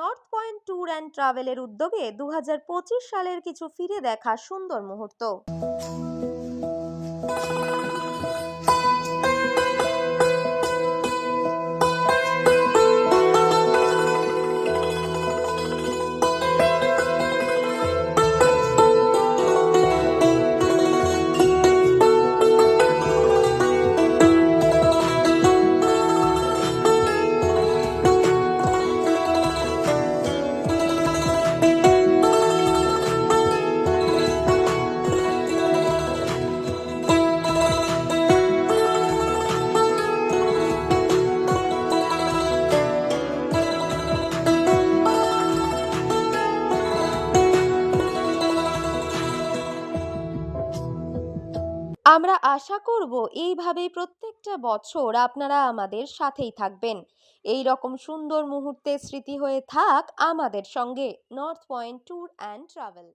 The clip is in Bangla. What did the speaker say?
নর্থ পয়েন্ট ট্যুর অ্যান্ড ট্রাভেলের উদ্যোগে 2025 সালের কিছু ফিরে দেখা সুন্দর মুহূর্ত। আমরা আশা করব এইভাবেই প্রত্যেকটা বছর আপনারা আমাদের সাথেই থাকবেন। এই রকম সুন্দর মুহূর্তের স্মৃতি হয়ে থাক আমাদের সঙ্গে north point tour and travel.